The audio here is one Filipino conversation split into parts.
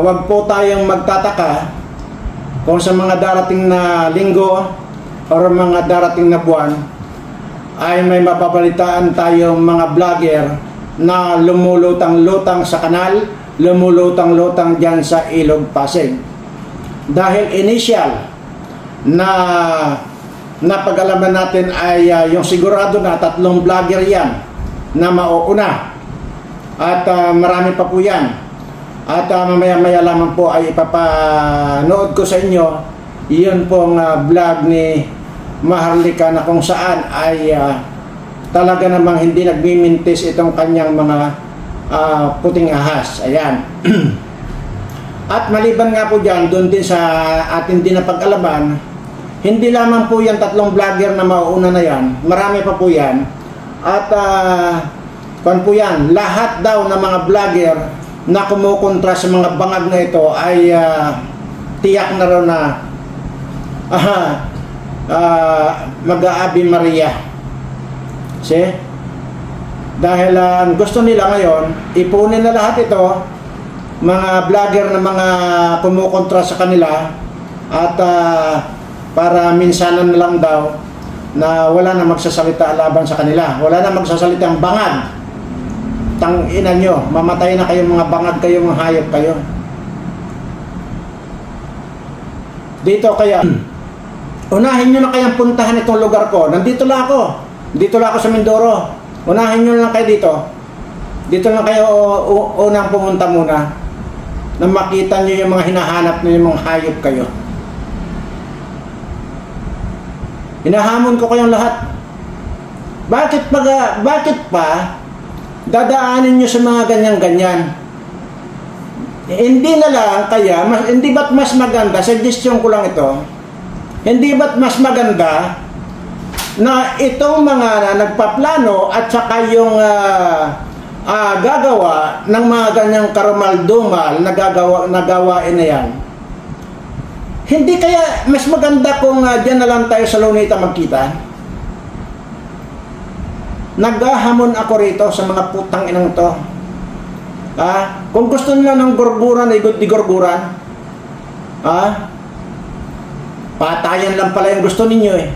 wag po tayong magtataka kung sa mga darating na linggo o mga darating na buwan ay may mapapalitaan tayong mga vlogger na lumulutang-lutang sa kanal, lumulutang-lutang dyan sa Ilog Pasig. Dahil initial na napag-alaman natin ay yung sigurado na 3 vlogger yan na mauuna. At marami pa po yan. At mamaya-maya lamang po ay ipapanood ko sa inyo iyon pong vlog ni Maharlika na kung saan ay talaga namang hindi nagmimintis itong kanyang mga puting ahas. Ayan. At maliban nga po dyan, doon din sa atin din na pag-alaman, hindi lamang po yan 3 vlogger na mauuna na yan, marami pa po yan. At kung po yan, lahat daw ng mga vlogger na kumukontra sa mga bangag na ito ay tiyak na raw na mag-aabi Maria. See? Dahil gusto nila ngayon, ipunin na lahat ito, mga vlogger na mga kumukontra sa kanila, at para minsanan na lang daw na wala na magsasalita laban sa kanila, wala na magsasalita ang bangag. Tangina nyo, mamatay na kayong mga bangag kayo, mga hayop kayo. Dito kaya, unahin nyo na kayang puntahan itong lugar ko. Nandito lang ako. Dito lang ako sa Mindoro. Unahin nyo na kayo dito. Dito na kayo unang pumunta muna. Na makita nyo yung mga hinahanap nyo, yung mga hayop kayo. Hinahamon ko kayong lahat. Bakit pa dadaanin nyo sa mga ganyan-ganyan? Hindi na lang kaya, hindi ba't mas maganda, suggestion ko lang ito, hindi ba't mas maganda na itong mga nagpaplano at saka yung gagawa ng mga ganyang karumal-dumal na gawain na yan, hindi kaya mas maganda kung dyan na lang tayo sa Lunita magkita? Naghahamon ako rito sa mga putang inang to. Kung gusto nila ng gurguran, ay di gurguran. Patayan lang pala yung gusto ninyo eh.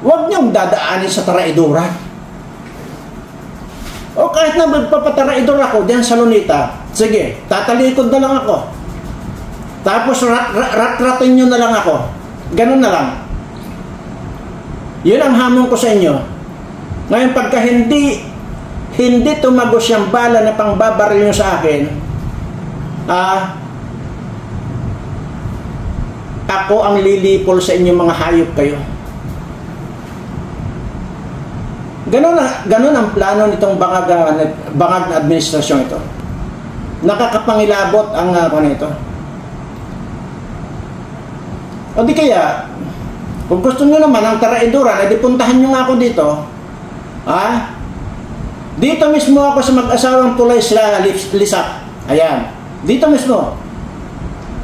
Huwag niyong dadaanin sa taraiduran. O kahit na magpapataraidor ako diyan sa Lunita, sige, tatalikod na lang ako. Tapos rat-ratin nyo na lang ako. Ganun na lang. Yun ang hamon ko sa inyo. Ngayon, pagka hindi tumagos yung bala na pangbabaril nyo sa akin, ako ang lilipol sa inyo, mga hayop kayo. Ganun ang plano nitong bangag na administrasyon ito. Nakakapangilabot ang ito. O di kaya, kung gusto nyo naman ang taraiduran, edi puntahan nyo nga ako dito. Dito mismo ako sa mag-asawang Tulay sila Lisap. Ayan. Dito mismo.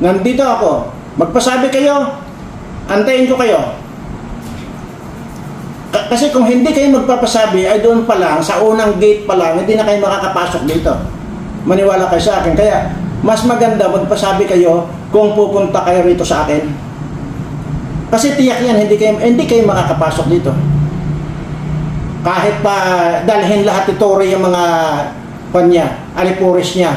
Nandito ako. Magpasabi kayo, antayin ko kayo. Kasi kung hindi kayo magpapasabi, ay doon pa lang, sa unang gate pa lang, hindi na kayo makakapasok dito. Maniwala kayo sa akin. Kaya, mas maganda magpasabi kayo kung pupunta kayo rito sa akin. Kasi tiyak yan, hindi kayo makakapasok dito. Kahit pa dalhin lahat ito yung mga alipuris niya.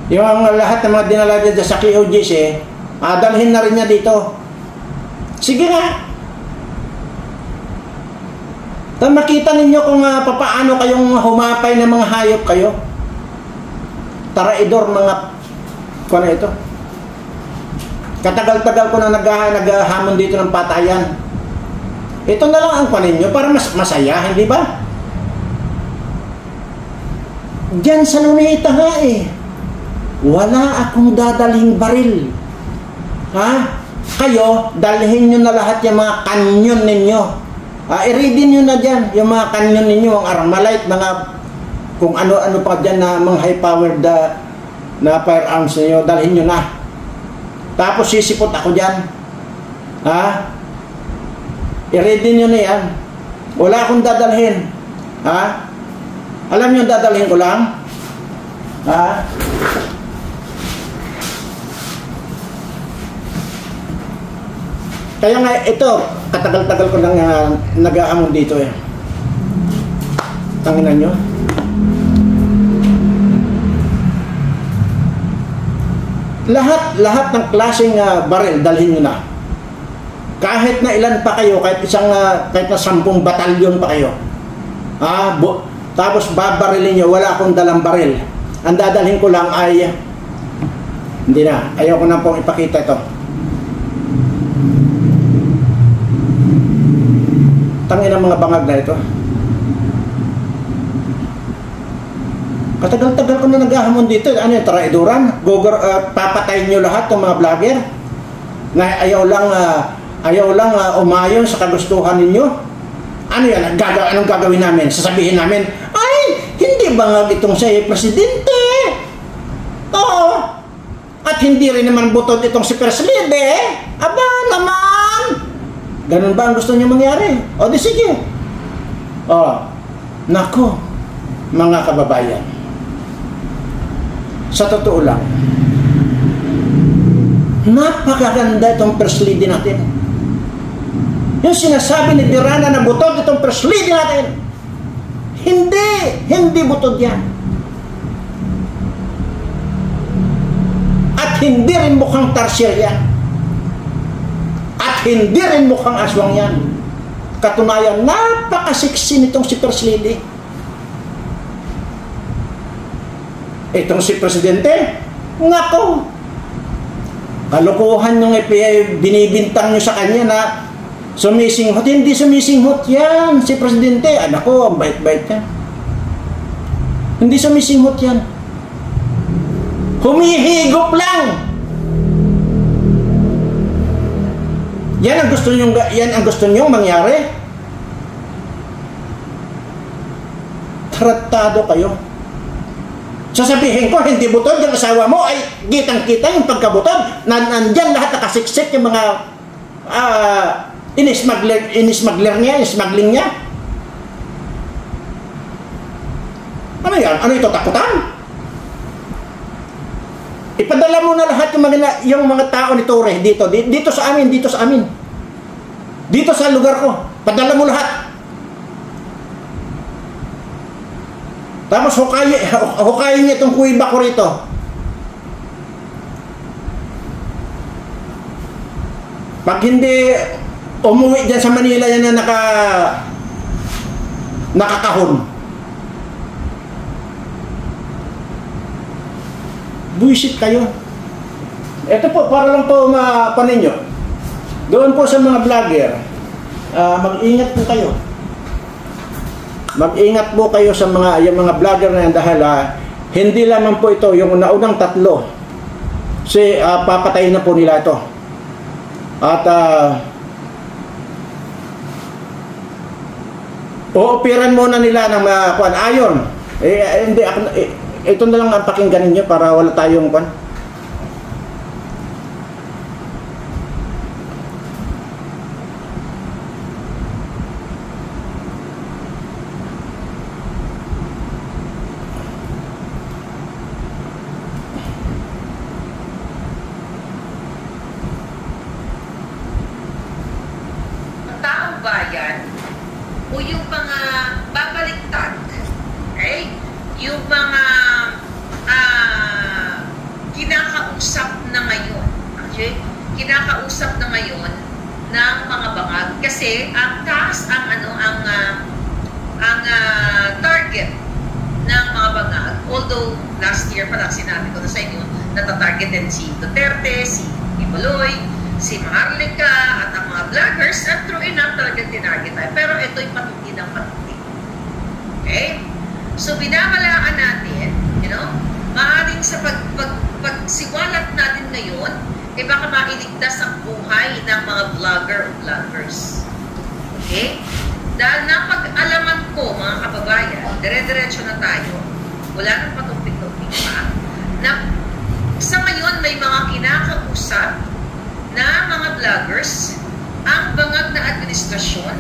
Yung lahat ng mga dinala dyan sa QOGC, dalhin na rin niya dito. Sige nga. Makita ninyo kung papaano kayong humapay ng mga hayop kayo. Taraidor mga ito. Katagal-tagal ko na naghahamon dito ng patayan. Ito na lang ang paninyo para mas masaya, hindi ba? Diyan sa Lunita nga eh. Wala akong dadaling baril. Kayo, dalhin nyo na lahat yung mga kanyon ninyo. I-ready nyo na dyan yung mga kanyon ninyo, ang Armalite, mga kung ano-ano pa dyan na mga high-powered na firearms ninyo, dalhin nyo na. Tapos sisipot ako dyan. I-ready nyo na yan. Wala akong dadalhin. Alam niyo dadalhin ko lang? Ha? Kaya nga ito, katagal-tagal ko nang nag-aamon dito eh. Tanginan nyo. Lahat ng klaseng baril, dalhin nyo na. Kahit na ilan pa kayo, kahit na 10 batalyon pa kayo. Tapos babarilin nyo, wala akong dalang baril. Ang dadalhin ko lang ay, hindi na, ayaw ko na pong ipakita ito. Tangin ang mga bangag na ito. Katagal-tagal ko na naghahamon dito. Ano yung traidoran? Papatayin nyo lahat ng mga vlogger na ayaw lang umayon sa kagustuhan ninyo. Ano yan? Anong gagawin namin? Sasabihin namin, ay, hindi bangag itong siya presidente. Oo. At hindi rin naman butod itong si First Lady. Aba naman! Ganun ba ang gusto niyo mangyari? O di sige. Nako, mga kababayan. Sa totoo lang, napakaganda itong First Lady natin. Yung sinasabi ni Dirana na butod itong First Lady natin. Hindi butod yan. At hindi rin mukhang tarsier yan. At hindi rin mukhang aswang yan. Katunayan, napakasiksi nitong si First Lady. Itong si Presidente, nako, kalokohan yung binibintang nyo sa kanya na sumisinghot. Hindi sumisinghot yan si Presidente. Nako, ang bait-bait yan. Hindi sumisinghot yan. Humihigop lang. Yan ang gusto nyong mangyari. Tratado kayo. Sasabihin ko, hindi butod yung asawa mo, ay kitang-kita yung pagkabutod. Nandyan lahat nakasiksik yung mga inismagler niya, smuggling niya. Ano yan? Ano ito, takutan? Ipadala mo na lahat yung mga tao ni Torre dito sa amin. Dito sa lugar ko. Padala mo lahat. Tapos hukayin niya itong kuiba ko rito. Pag hindi umuwi dyan sa Manila yan na nakakahon. Buisit kayo. Ito po, para lang po mapanin nyo. Doon po sa mga vlogger, mag-ingat po kayo. Mag-ingat po kayo sa yung mga vlogger na yan dahil hindi lamang po ito, yung naunang tatlo. Papatayin na po nila ito. At uupiran muna nila ng ayon. Hindi ako... ito na lang ang pakinggan ninyo para wala tayong taong bayan o yung mga babaliktad, okay? Yung mga kinakausap na ngayon, okay? Kinakausap na ngayon ng mga bangag kasi ang taas ang target ng mga bangag. Although last year pa lang sinabi ko na sa inyo natatarget din si Duterte, si Ibaloy, si Maharlika at ang mga vloggers at true enough talagang tinarget tayo. Pero ito'y patuti ng patuti. Okay? So, binamalaan natin, maaaring sa pagsiwalat natin ngayon, baka mailigtas ang buhay ng mga vlogger o vloggers. Okay? Dahil napag-alaman ko, mga kababayan, dire-diretso na tayo, wala nang patumpik-tumpik pa, na sa ngayon may mga kinakausap na mga vloggers ang bangag na administrasyon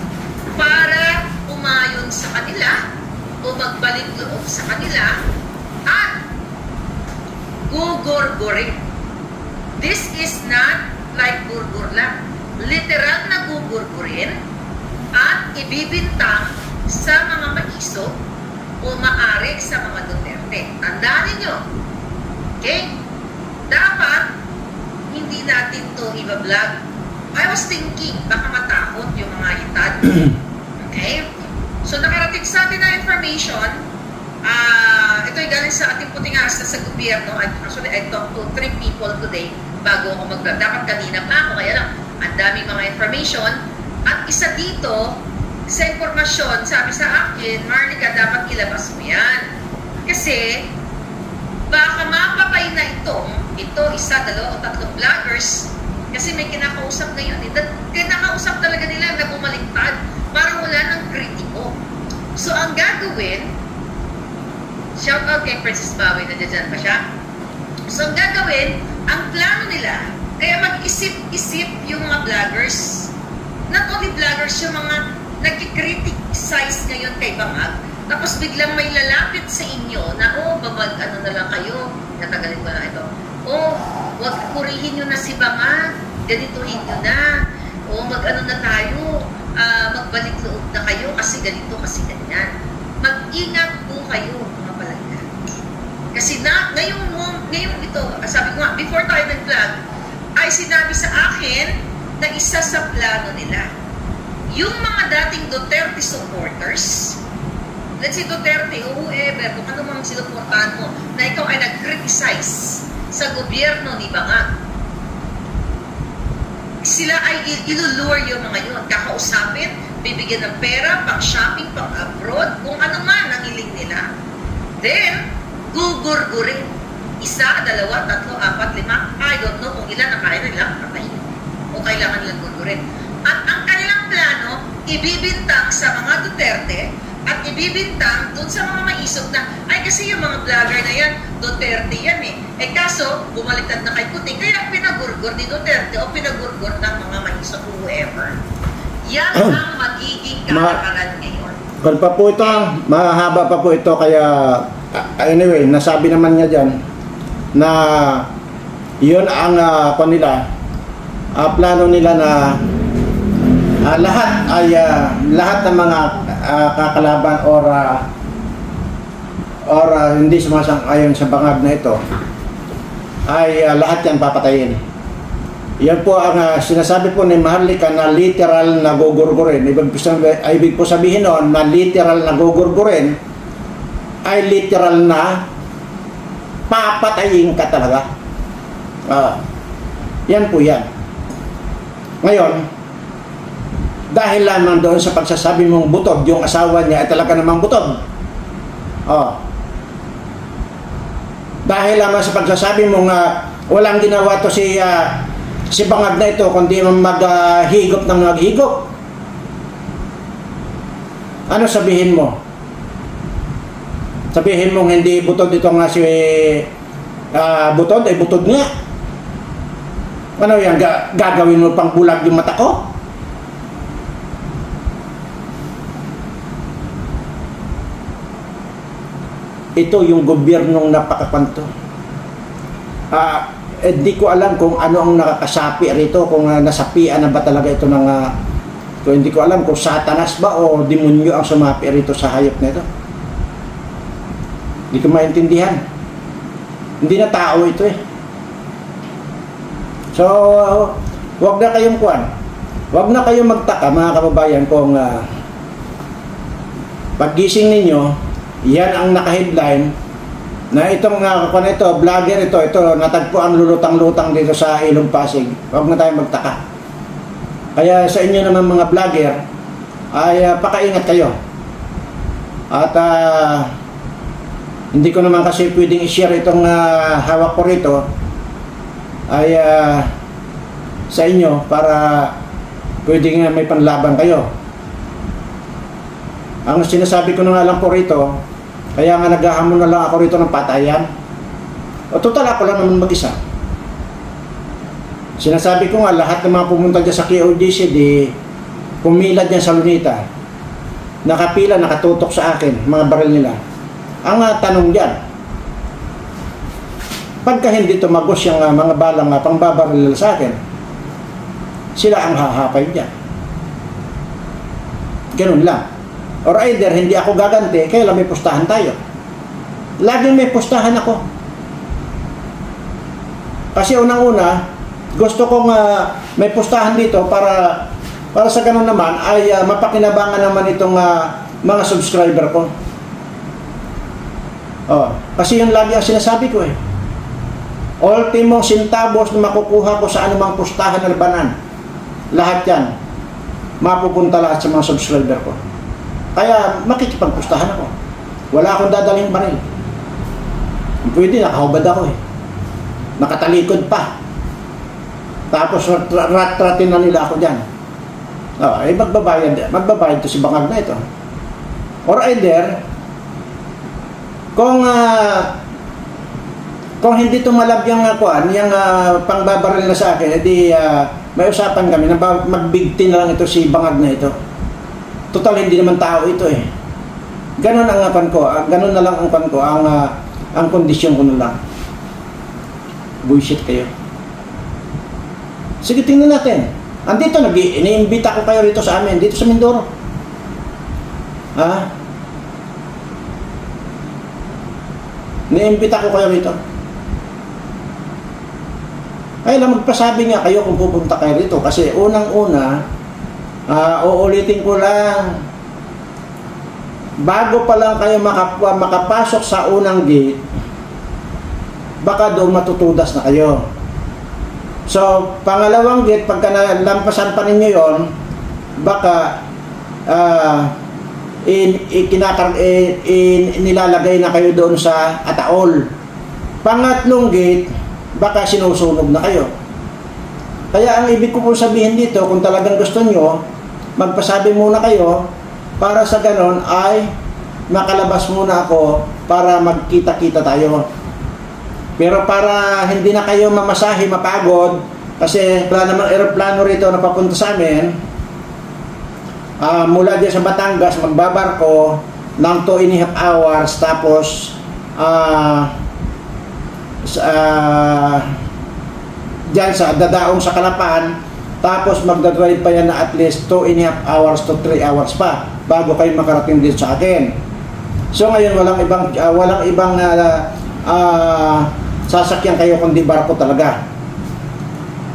para umayon sa kanila o magbalik loob sa kanila at gugurgurin. This is not like gurgur lang. Literal na gugurgurin at ibibintang sa mga maiso o maaari sa mga Duterte. Tandaan ninyo. Okay? Dapat hindi natin to i-vlog. I was thinking, baka matakot yung mga hitad. Okay? So, nakarating sa atin na information. Ito ay galing sa ating puting asa sa gobyerno. Actually, I talked to 3 people today bago ako mag-vlog. Dapat kanina pa ako, kaya lang, ang daming mga information. At isa dito, sa informasyon, sabi sa akin, Marlica, dapat ilabas mo yan. Kasi, baka mapatay na ito, 1, 2, 3 o 4 vloggers, kasi may kinakausap ngayon. Kinakausap talaga nila na bumaliktad para wala ng kritiko. So, ang gagawin, shout out kay Princess Bawi, nandiyan pa siya. So, ang gagawin, ang plano nila, kaya mag-isip-isip yung mga vloggers, not only vloggers, yung mga nagkikriticize ngayon kay Bangag, tapos biglang may lalapit sa inyo na, ano na lang kayo, natagalin ko na ito, wag purihin nyo na si Bangag, ganituhin nyo na, mag-ano na tayo, magbalik loob na kayo kasi ganito, kasi ganyan. Mag-ingat po kayo, mga palangga. Kasi ngayong ito, sabi ko nga, before tayo nag-vlog, ay sinabi sa akin na isa sa plano nila, yung mga dating Duterte supporters, let's say Duterte o whoever, kung ano mang sinuportahan mo, na ikaw ay nag-criticize sa gobyerno ni Bangag, sila ay ilulure yung mga yun, kakausapin, bibigyan ng pera, pang-shopping, pang-abroad, kung ano man ang hiling nila. Then, gugurgurin. 1, 2, 3, 4, 5, I don't know kung ilan ang kaya nila patayin o kailangan nilang gurgurin. At ang kanilang plano, ibibintang sa mga Duterte at ibibintang dun sa mga maisog na, ay kasi yung mga vlogger na yan, Duterte yan eh. Kaso, bumaliktad na kay Puting, kaya pinagurgur ni Duterte o pinagurgur ng mga maisog whoever. Yan ang magiging kalakaran ngayon. Kung pa po ito, mahaba pa po ito, kaya anyway, nasabi naman niya dyan na yun ang plano nila na lahat ng mga kakalaban or hindi sumasang-ayon sa Bangag na ito ay lahat yan papatayin. Yan po ang sinasabi po ni Marlica na literal na gugurgurin. Ibig po sabihin noon na literal na gugurgurin ay literal na papatayin ka talaga. Yan po yan. Ngayon, dahil lamang doon sa pagsasabi mong butod, yung asawa niya ay talaga namang butod. Dahil lamang sa pagsasabi mong walang ginawa to si Bangag na ito, kundi maghigop ng maghigop. Ano sabihin mo? Sabihin mong hindi butod ito nga si butod, ay butod nga. Ano yan? Gagawin mo pang bulag yung mata ko? Ito yung gobyernong napakapanto. Di ko alam kung ano ang nakakasapi rito, kung nasapian na ba talaga ito ng kung hindi ko alam kung satanas ba o demonyo ang sumapi rito sa hayop na ito. Hindi ko maintindihan. Hindi na tao ito eh. So, wag na kayong wag na kayong magtaka mga kababayan kung paggising ninyo, yan ang naka-headline na itong vlogger ito natagpo ang lulutang-lutang dito sa Ilog Pasig. Wag na tayong magtaka. Kaya sa inyo naman mga vlogger ay pakaingat kayo. At hindi ko naman kasi pwedeng i-share itong hawak ko rito ay sa inyo para pwedeng may panlaban kayo. Ang sinasabi ko na nga lang po rito, kaya nga naghahamon na lang ako rito ng patayan. O total ako lang naman mag-isa. Sinasabi ko nga lahat ng mga pumunta dyan sa KOJC di pumila dyan sa Lunita. Nakapila, nakatutok sa akin, mga baril nila. Ang tanong diyan, pagka hindi tumagos yung mga balang pangbabaril sa akin, sila ang hahapay diyan. Ganun lang. Or either hindi ako gaganti, kaya lang may pustahan tayo. Laging may pustahan ako. Kasi unang-una, gusto kong may pustahan dito para sa ganun naman ay mapakinabangan naman itong mga subscriber ko. Kasi yun lagi ang sinasabi ko eh. Ultimong sintabos na makukuha ko sa anumang pustahan na labanan, lahat yan mapupunta lahat sa mga subscriber ko. Kaya makikipagpustahan ako. Wala akong dadaling baril. Pwede, nakahubad ako eh. Nakatalikod pa. Tapos rat-ratin na nila ako dyan. Magbabayad to si Bangag na ito. Or either, kung hindi tumalab yung pangbabaril na sa akin, edi may usapan kami na magbigti na lang ito si Bangag na ito. Total, hindi naman tao ito eh. Ganun ang apan ko, ganun na lang ang apan ko, ang kondisyon ko na lang. Bullshit kayo. Sige, tingnan natin. Andito, iniimbita ko kayo rito sa amin, dito sa Mindoro. Iniimbita ko kayo rito. Ay lang, magpasabi nga kayo kung pupunta kayo rito. Kasi unang-una, uulitin ko lang, bago pa lang kayo makapasok sa unang gate, baka doon matutudas na kayo. So, pangalawang gate, pagka nalampasan pa ninyo yon, baka nilalagay na kayo doon sa Ataol. Pangatlong gate, baka sinusunog na kayo. Kaya ang ibig ko po sabihin dito, kung talagang gusto nyo, magpasabi muna kayo, para sa ganon ay makalabas muna ako para magkita-kita tayo. Pero para hindi na kayo mamasahe, mapagod, kasi wala namang aeroplano rito na papunta sa amin, mula dyan sa Batangas, magbabarko ng 2.5 hours, tapos dyan sa dadaong sa Kalapan, tapos magdadrive pa yan na at least 2.5 hours to 3 hours pa bago kayo makarating dito sa akin. So ngayon walang ibang sasakyan kayo kundi barko talaga.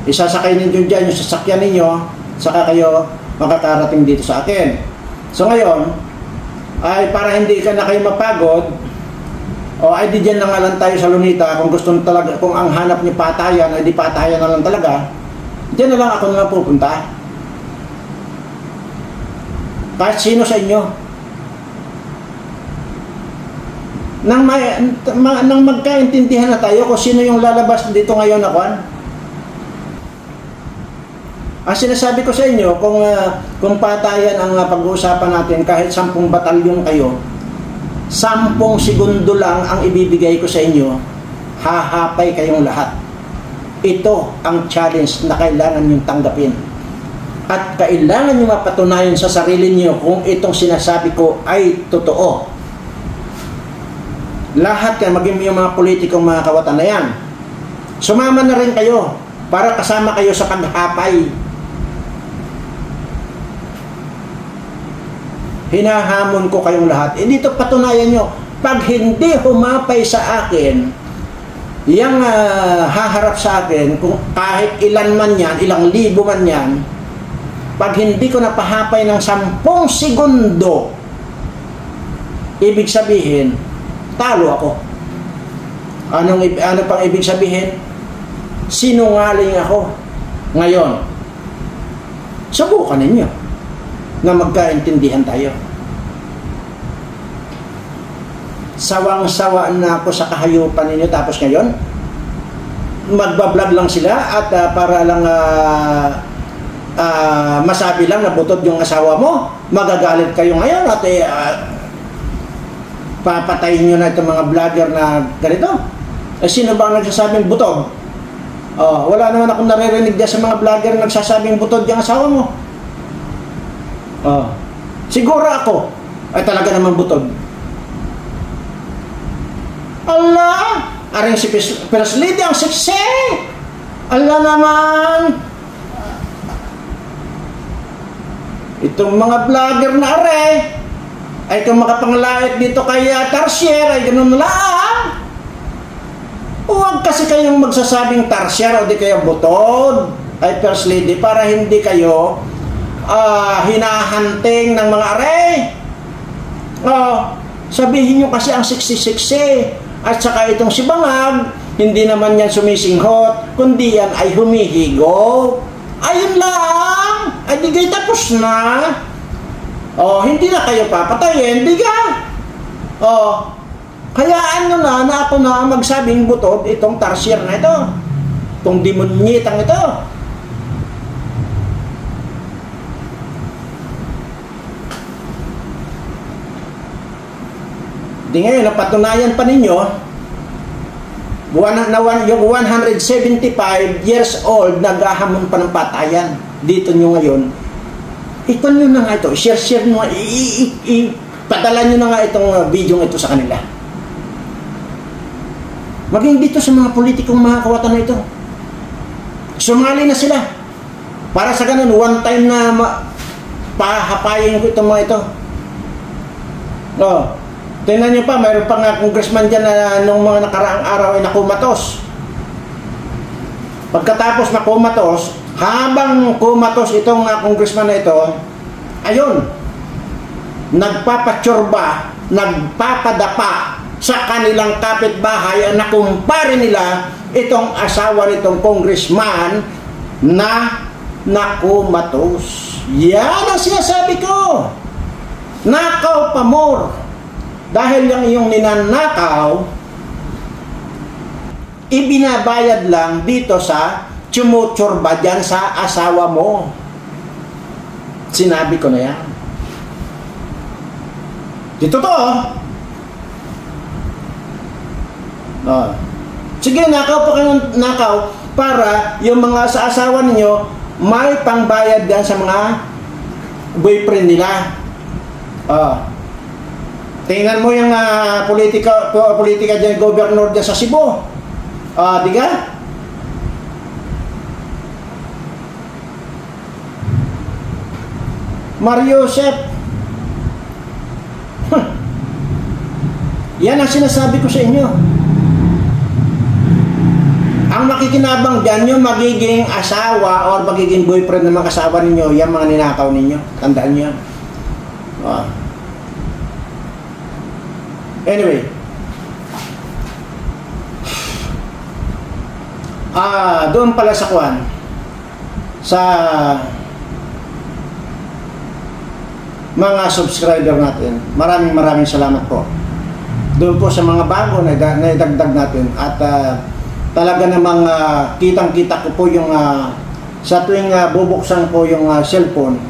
Isasakay ninyo dyan yung sasakyan ninyo, saka kayo makakarating dito sa akin. So ngayon ay para hindi ka na kayo mapagod, ay di dyan na nga lang tayo sa Lunita. Kung gusto talaga, kung ang hanap niyo patayan, ay di patayan na lang talaga, dyan na lang ako na pupunta. Kahit sino sa inyo. Nang magkaintindihan na tayo kung sino yung lalabas dito ngayon na kwan. Ang sinasabi ko sa inyo, kung patayan ang pag-uusapan natin, kahit 10 batalyon kayo, 10 segundo lang ang ibibigay ko sa inyo, hahapay kayong lahat. Ito ang challenge na kailangan niyong tanggapin. At kailangan niyong mapatunayan sa sarili niyo kung itong sinasabi ko ay totoo. Lahat yan, maging yung mga politikong mga kawatan na yan, sumama na rin kayo para kasama kayo sa paghapay. Hinahamon ko kayong lahat. Dito patunayan nyo, pag hindi humapay sa akin, yang haharap sa akin, kung kahit ilan man yan, ilang libo man yan, pag hindi ko napahapay ng 10 segundo, ibig sabihin, talo ako. Ano pang ibig sabihin? Sinungaling ako. Ngayon, subukan ninyo na magkaintindihan tayo. Sawang-sawa na ako sa kahayupan ninyo, tapos ngayon magbablog lang sila at para lang masabi lang na butod yung asawa mo, magagalit kayo ngayon at papatayin nyo na itong mga vlogger na ganito. Sino ba ang nagsasabing butod? Wala naman akong naririnig dyan sa mga vlogger na nagsasabing butod yung asawa mo. Siguro ako ay talaga naman butod. aring si First Lady ang siksi. Ala naman. Itong mga vlogger na are, ay kung makapanglait dito kay Tarsier, ay ganun lang. Huwag kasi kayong magsasabing Tarsier o di kayo butod ay First Lady para hindi kayo hinahanting ng mga are. Sabihin nyo kasi ang siksi-siksi. At saka itong si Bangag, hindi naman yan sumisinghot, kundi yan ay humihigo. Ayun lang. Ay di kayo tapos na. Hindi na kayo papatayin, di ka? Hayaan nyo na ako na magsabing butod itong Tarsier na ito. Itong demonyetang ito. Di ngayon, napatunayan pa ninyo, yung 175 years old, naghahamon pa ng patayan. Dito nyo ngayon, ito nyo na nga ito, share nyo nga, padala nyo na nga itong video ito sa kanila. Maging dito sa mga politikong mga kawatan na ito. Sumali na sila. Para sa ganun, one time na pahapayin ko itong mga ito. Tingnan nyo pa, mayroon pa nga congressman dyan na nung mga nakaraang araw ay nakumatos. Pagkatapos nakumatos, habang kumatos itong congressman na ito, ayun, nagpapatsurba, nagpapadapa sa kanilang kapitbahay ang nakumpare nila itong asawa nitong congressman na nakumatos. Yan ang sinasabi ko. Nakaw pa more. Dahil yung iyong ninanakaw, ibinabayad lang dito sa tsumutsurba dyan sa asawa mo. Sinabi ko na yan. Dito to. Sige, nakaw pa kayo nakaw para yung mga sa asawa ninyo may pangbayad dyan sa mga boyfriend nila. Tingnan mo yung politika dyan, governor dyan sa Cebu. Di ka? Mario Joseph. Yan ang sinasabi ko sa inyo. Ang makikinabang dyan, yung magiging asawa or magiging boyfriend ng mga kasawa ninyo, yan mga ninakaw ninyo. Tandaan nyo yan. Anyway, doon pala sa kuwan, sa mga subscriber natin, maraming salamat po. Doon po sa mga bago na idagdag natin at talaga namang kitang-kita ko po yung sa tuwing bubuksan ko yung cellphone,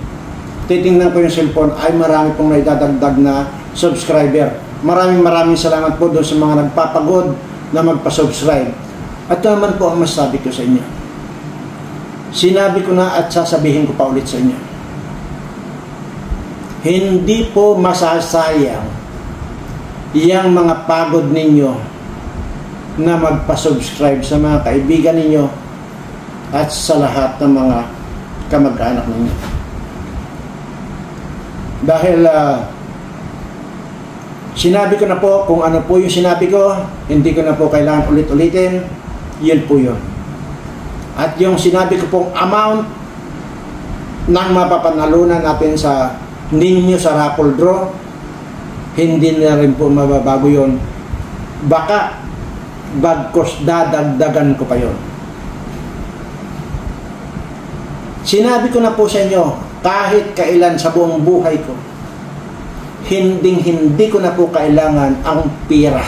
titingnan ko yung cellphone ay marami pong naidadagdag na subscriber. Maraming salamat po doon sa mga nagpapagod na magpa-subscribe. At naman po ang masasabi ko sa inyo. Sinabi ko na at sasabihin ko pa ulit sa inyo. Hindi po masasayang yang mga pagod ninyo na magpa-subscribe sa mga kaibigan ninyo at sa lahat ng mga kamag-anak ninyo. Dahil sinabi ko na po kung ano po yung sinabi ko, hindi ko na po kailangan ulit-ulitin, yun po yun. At yung sinabi ko pong amount ng mapapanalunan natin sa ninyo sa raffle draw, hindi na rin po mababago yun. Baka bagkos dadagdagan ko pa yun. Sinabi ko na po sa inyo, kahit kailan sa buong buhay ko, hindi ko na po kailangan ang pira.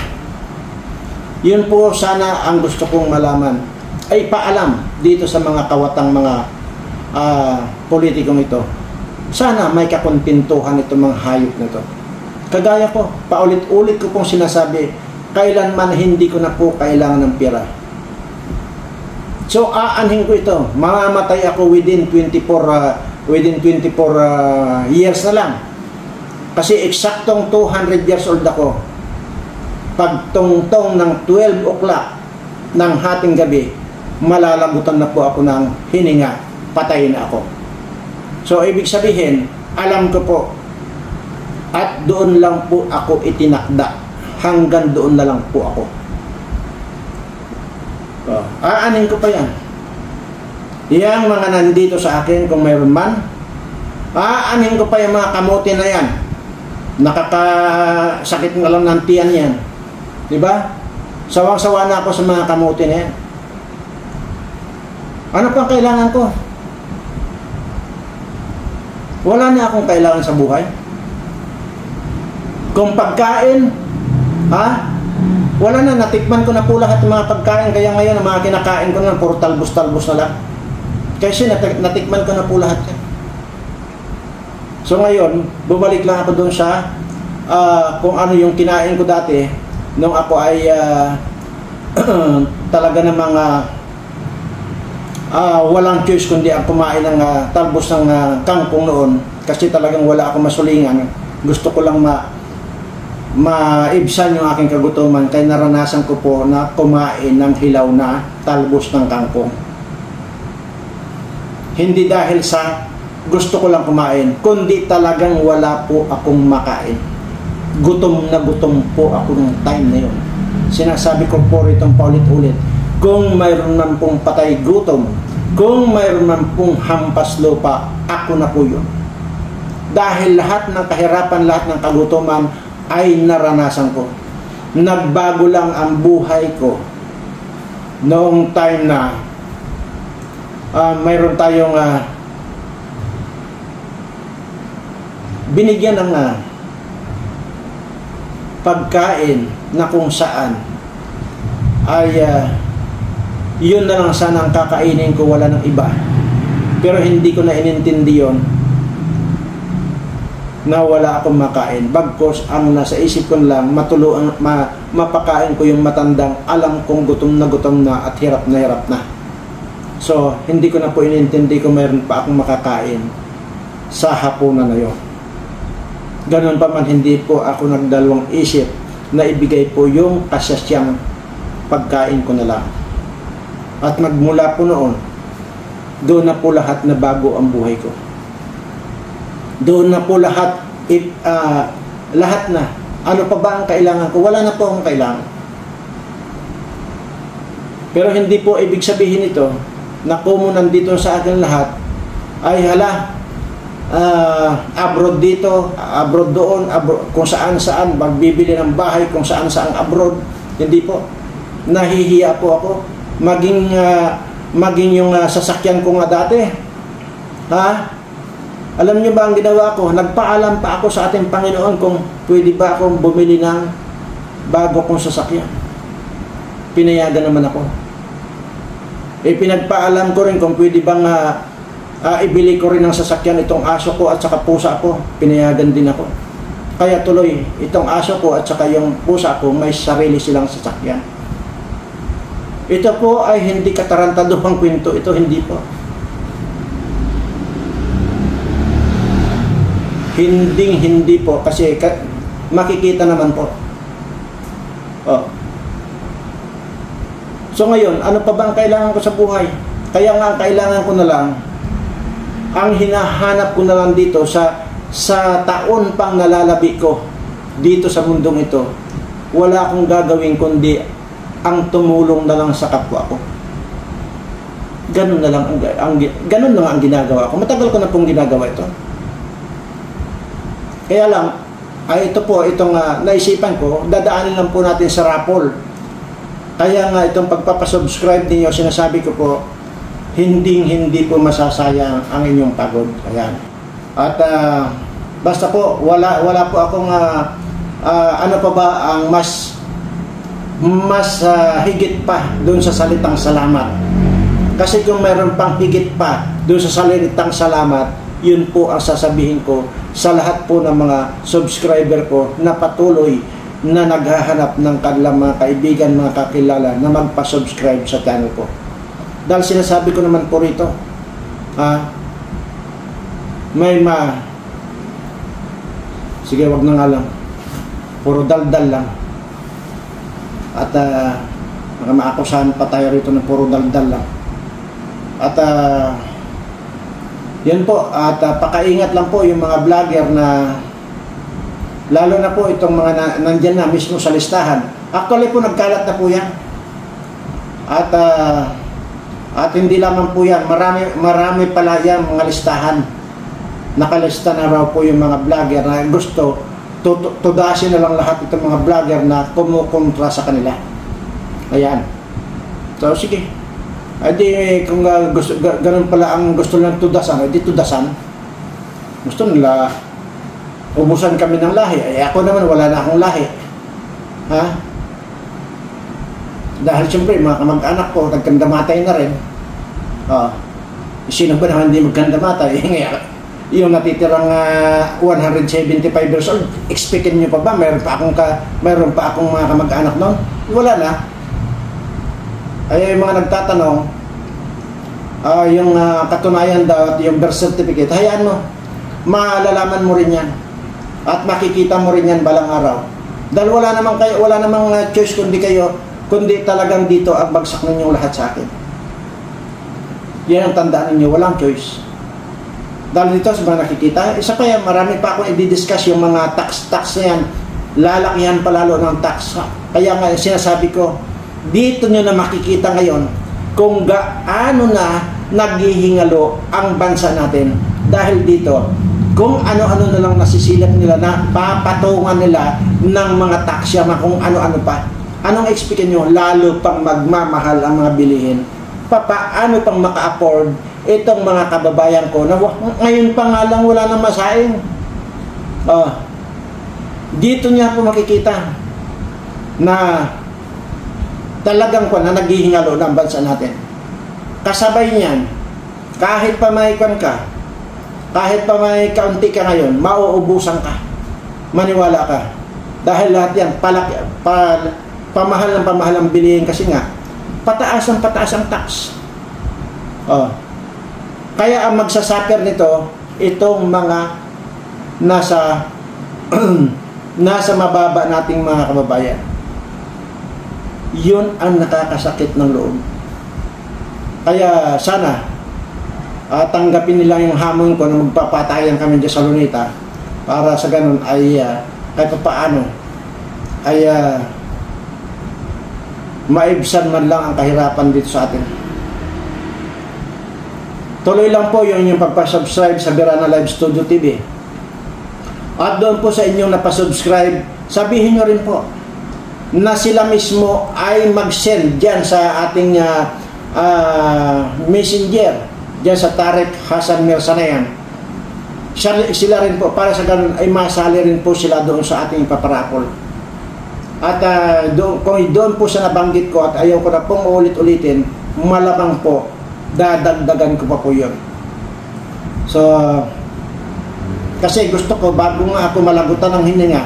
Yun po sana ang gusto kong malaman. Ay paalam dito sa mga kawatang mga politikong ito. Sana may kakontintuhan itong mga hayop na ito. Kagaya ko, paulit-ulit ko pong sinasabi, kailanman hindi ko na po kailangan ng pira. So aanhin ko ito. Mamamatay ako within 24 years na lang. Kasi eksaktong 200 years old ako. pagtungtong ng 12 o'clock ng hating gabi, malalabutan na po ako ng hininga, patay na ako. So, ibig sabihin, alam ko po, at doon lang po ako itinakda. Hanggang doon na lang po ako. So, aanin ko pa yan. Yang mga nandito sa akin, kung mayroon man, aanin ko pa yung mga kamote na yan. Nakakasakit na lang ng tiyan yan. Diba? Sawang-sawa na ako sa mga kamote na yan. Ano pang kailangan ko? Wala na akong kailangan sa buhay. Kung pagkain, wala na, natikman ko na po lahat ng mga pagkain. Kaya ngayon, ang mga kinakain ko na, puro talbos-talbos na lang. Kasi natikman ko na po lahat yan. So ngayon, bumalik lang ako doon sa kung ano yung kinain ko dati nung ako ay talaga ng mga walang choice kundi ang kumain ng talbos ng kangkong noon, kasi talagang wala akong masulingan. Gusto ko lang maibsan yung aking kagutuman, kaya naranasan ko po na kumain ng hilaw na talbos ng kangkong. Hindi dahil sa gusto ko lang kumain, kundi talagang wala po akong makain. Gutom na gutom po ako ng time na yun. Sinasabi ko po itong paulit-ulit, kung mayroon man pong patay gutom, kung mayroon man pong hampas lupa, ako na po yun. Dahil lahat ng kahirapan, lahat ng kagutuman ay naranasan ko. Nagbago lang ang buhay ko noong time na mayroon tayong binigyan ng pagkain na kung saan ay yun na lang sana ang kakainin ko, wala ng iba. Pero hindi ko na inintindi yun na wala akong makain. Bagkos ang nasa isip ko lang, mapakain ko yung matandang alam kong gutom na at hirap na. So, hindi ko na po inintindi kung mayroon pa akong makakain sa hapunan na yun. Ganon pa man, hindi po ako nagdalawang isip na ibigay po yung kasasyang pagkain ko na lang. At magmula po noon, doon na po lahat na bago ang buhay ko. Doon na po lahat, lahat na. Ano pa ba ang kailangan ko? Wala na po akong kailangan. Pero hindi po ibig sabihin ito na kung nandito sa akin lahat, ay abroad dito, abroad doon, kung saan-saan, magbibili ng bahay, kung saan-saan abroad. Hindi po. Nahihiya po ako. Maging yung sasakyan ko nga dati. Alam niyo ba ang ginawa ko? Nagpaalam pa ako sa ating Panginoon kung pwede ba akong bumili ng bago kong sasakyan. Pinayagan naman ako. Pinagpaalam ko rin kung pwede bang ibili ko rin ng sasakyan itong aso ko at saka pusa ko. Pinayagan din ako. Kaya tuloy, itong aso ko at saka yung pusa ko, may sarili silang sasakyan. Ito po ay hindi katarantaduhang kwento. Ito hindi po. Hindi po. Kasi makikita naman po. So ngayon, ano pa ba ang kailangan ko sa buhay? Kaya nga ang kailangan ko na lang, ang hinahanap ko na lang dito sa taon pang nalalabi ko dito sa mundong ito, wala akong gagawin kundi ang tumulong na lang sa kapwa ko. Ganun na lang ang ginagawa ko. Matagal ko na pong ginagawa ito. Kaya lang, ito po, itong naisipan ko, dadaanin lang po natin sa raffle. Kaya nga itong pagpapasubscribe ninyo, sinasabi ko po, hindi po masasayang ang inyong pagod. Ayan. At basta po, wala po akong ano pa ba ang mas higit pa doon sa salitang salamat. Kasi kung mayroon pang higit pa doon sa salitang salamat, yun po ang sasabihin ko sa lahat po ng mga subscriber ko na patuloy na naghahanap ng kanilang mga kaibigan, mga kakilala na magpa-subscribe sa channel ko. Dahil sinasabi ko naman po rito, sige, wag na nga lang, puro daldal lang. At baka maakusahan pa tayo rito ng puro daldal lang. At yun po, at pakaingat lang po yung mga vlogger na lalo na po itong mga nandyan na mismo sa listahan. Actually po nagkalat na po yan. At hindi lamang po yan, marami pala yan mga listahan. Nakalista na raw po yung mga vlogger na gusto tudasin na lang lahat itong mga vlogger na kumukontra sa kanila. Ayan. So sige. Edi kung ganun pala ang gusto nilang tudasan, edi tudasan. Gusto nila ubusan kami ng lahi. Eh ako naman wala na akong lahi. Ha? Dahil siyempre mga kamag-anak ko nagkandamatay na rin. Sino ba naman hindi magkandamatay? Yung natitirang 175 years old, expectin nyo pa ba? Mayroon pa akong mga kamag-anak noon? Wala na. Ay yung mga nagtatanong, yung katunayan daw at yung birth certificate, hayaan mo, malalaman mo rin yan at makikita mo rin yan balang araw. Dahil wala namang choice kundi talagang dito ang bagsak ninyo lahat sa akin. Yan ang tandaan ninyo, walang choice. Dahil dito sa mga nakikita, isa pa yan, marami pa akong i-discuss yung mga tax na yan, lalakihan palalo ng tax. Kaya nga sinasabi ko, dito nyo na makikita ngayon kung gaano na naghihingalo ang bansa natin. Dahil dito, kung ano-ano na lang nasisilap nila na papatungan nila ng mga taksya na kung ano-ano pa. Anong expect nyo? Lalo pang magmamahal ang mga bilihin. Paano pang maka-afford itong mga kababayan ko na ngayon pa nga lang wala nang masaing. Dito niya po makikita na talagang na naghihingalo ng bansa natin. Kasabay niyan, kahit pa may kahit pa may kaunti ka ngayon, mauubusan ka. Maniwala ka. Dahil lahat yan, pamahal ang bilihin kasi nga, pataas ang tax. Kaya ang magsasuffer nito, itong mga nasa mababa nating mga kababayan. Yun ang nakakasakit ng loob. Kaya sana tanggapin nila yung hamon ko na magpapatayan kami dyan sa Luneta para sa ganun ay kahit paano ay maibsan man lang ang kahirapan dito sa atin. Tuloy lang po yung pagpa-subscribe sa Birana Live Studio TV. At doon po sa inyong napasubscribe, sabihin nyo rin po na sila mismo ay mag-send dyan sa ating messenger, dyan sa Tarek Hasan Mirza na yan. Sila rin po, para sa ganun ay masali rin po sila doon sa ating paparapol. At kung doon po sa nabanggit ko at ayaw ko na pong ulit-ulitin, malamang po dadagdagan ko pa po yun. So kasi gusto ko bago nga ako malagutan ng hininga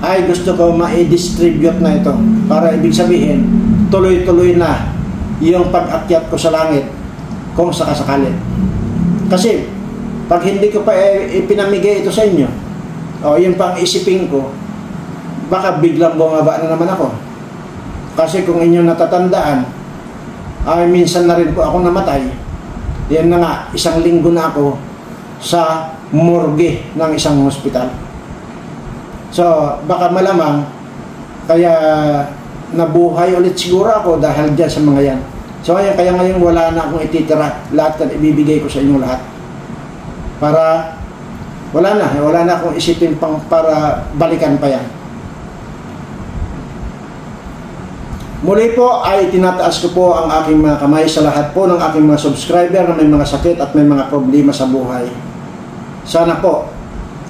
ay gusto ko ma-distribute na ito para ibig sabihin tuloy-tuloy na yung pag-akyat ko sa langit kung sakasakali. Kasi pag hindi ko pa ipinamigay ito sa inyo yung pang isipin ko, baka biglang bumaba na naman ako. Kasi kung inyong natatandaan ay minsan na rin po ako namatay. Yan na nga, 1 linggo na ako sa morgue ng isang hospital. So, baka malamang kaya nabuhay ulit siguro ako dahil dyan sa mga yan. So, kaya ngayon wala na akong ititira. Lahat na ibibigay ko sa inyong lahat. Para, wala na akong isipin pang para balikan pa yan. Muli po ay tinataas ko po ang aking mga kamay sa lahat po ng aking mga subscriber na may mga sakit at may mga problema sa buhay. Sana po,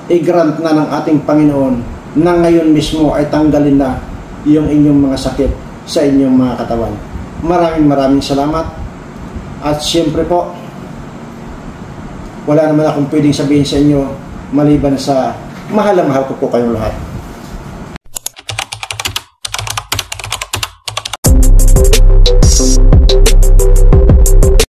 i-grant na ng ating Panginoon na ngayon mismo ay tanggalin na yung inyong mga sakit sa inyong mga katawan. Maraming salamat. At siyempre po, wala naman akong pwedeng sabihin sa inyo maliban sa mahal na mahal ko po kayong lahat.